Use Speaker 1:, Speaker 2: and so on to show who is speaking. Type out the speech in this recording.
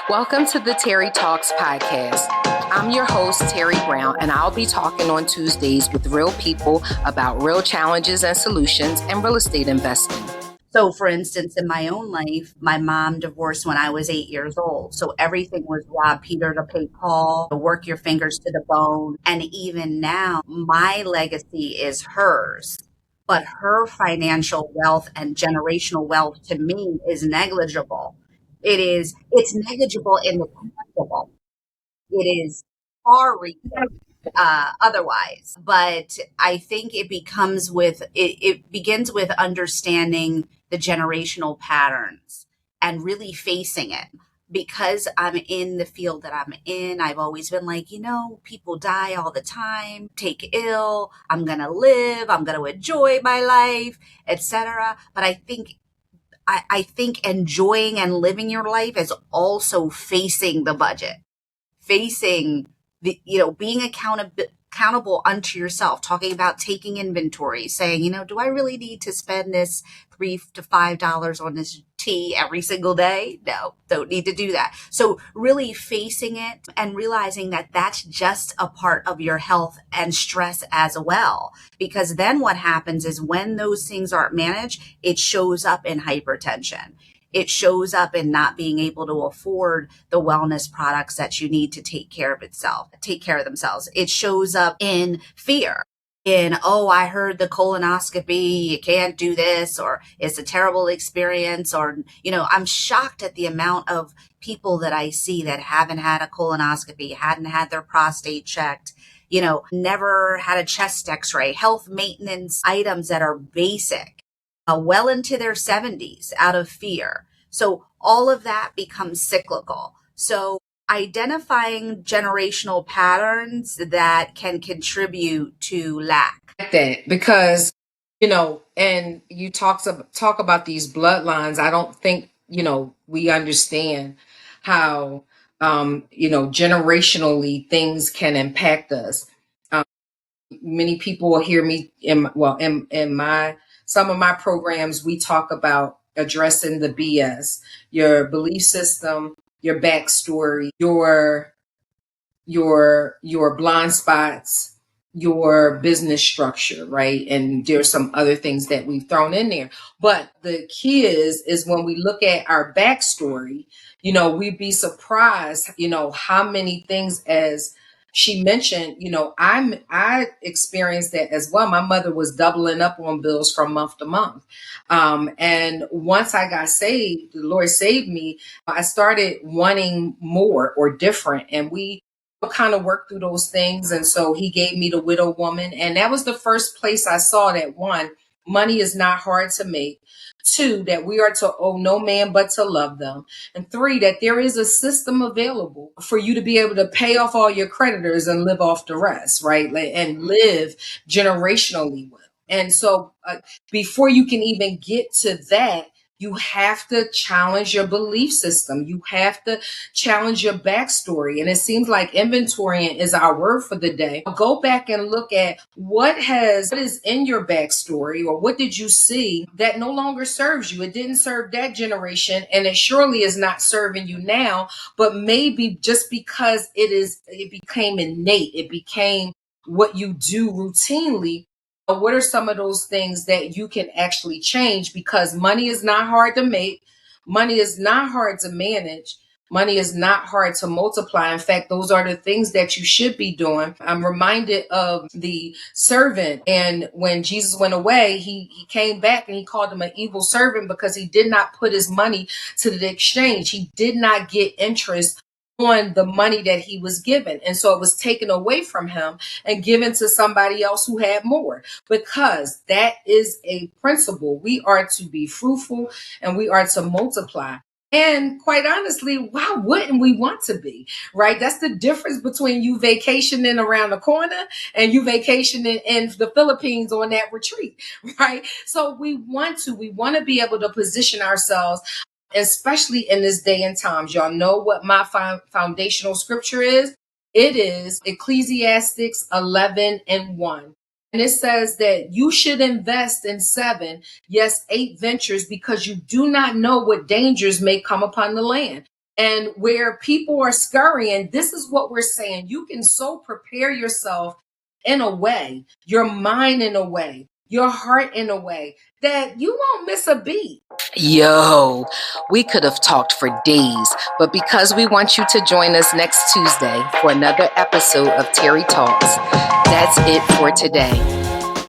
Speaker 1: Welcome to the Terri Talks podcast. I'm your host, Terri Brown, and I'll be talking on Tuesdays with real people about real challenges and solutions in real estate investing.
Speaker 2: So, for instance, in my own life, my mom divorced when I was 8 years old. So everything was rob Peter to pay Paul, to work your fingers to the bone. And even now, my legacy is hers. But her financial wealth and generational wealth to me is negligible. It's negligible in the tangible. It is far reaching otherwise. But I think it begins with understanding the generational patterns and really facing it. Because I'm in the field that I'm in, I've always been like, people die all the time, take ill, I'm going to live, I'm going to enjoy my life, etc. But I think enjoying and living your life is also facing the budget, facing being accountable unto yourself, talking about taking inventory, saying, do I really need to spend this $3 to $5 on this tea every single day? No, don't need to do that. So really facing it and realizing that that's just a part of your health and stress as well. Because then what happens is when those things aren't managed, it shows up in hypertension. It shows up in not being able to afford the wellness products that you need to take care of themselves. It shows up in fear, I heard the colonoscopy, you can't do this, or it's a terrible experience, or, I'm shocked at the amount of people that I see that haven't had a colonoscopy, hadn't had their prostate checked, never had a chest x-ray, health maintenance items that are basic. Well into their 70s out of fear. So all of that becomes cyclical. So identifying generational patterns that can contribute to lack.
Speaker 1: Like that because, and you talk about these bloodlines. I don't think, we understand how, generationally things can impact us. Many people will hear me in my some of my programs. We talk about addressing the BS, your belief system, your backstory, your blind spots, your business structure, right? And there's some other things that we've thrown in there. But the key is when we look at our backstory, we'd be surprised, how many things, as she mentioned, I experienced that as well. My mother was doubling up on bills from month to month. And once I got saved, the Lord saved me. I started wanting more or different. And we kind of worked through those things. And so he gave me the widow woman. And that was the first place I saw that, one, money is not hard to make. Two, that we are to owe no man but to love them. And three, that there is a system available for you to be able to pay off all your creditors and live off the rest, right? And live generationally well. And so before you can even get to that, you have to challenge your belief system. You have to challenge your backstory. And it seems like inventorying is our word for the day. Go back and look at what is in your backstory, or what did you see that no longer serves you? It didn't serve that generation, and it surely is not serving you now, but maybe just because it became innate, it became what you do routinely. What are some of those things that you can actually change? Because money is not hard to make. Money is not hard to manage. Money is not hard to multiply. In fact, those are the things that you should be doing. I'm reminded of the servant. And when Jesus went away, he came back and he called him an evil servant because he did not put his money to the exchange. He did not get interest on the money that he was given. And so it was taken away from him and given to somebody else who had more, because that is a principle. We are to be fruitful and we are to multiply. And quite honestly, why wouldn't we want to be, right? That's the difference between you vacationing around the corner and you vacationing in the Philippines on that retreat, right? So we want to be able to position ourselves, especially in this day and times. Y'all know what my foundational scripture is. It is Ecclesiastes 11:1. And it says that you should invest in 7, yes, 8 ventures, because you do not know what dangers may come upon the land. And where people are scurrying, this is what we're saying. You can so prepare yourself in a way, your mind in a way, your heart in a way that you won't miss a beat. Yo, we could have talked for days, but because we want you to join us next Tuesday for another episode of Terri Talks, that's it for today.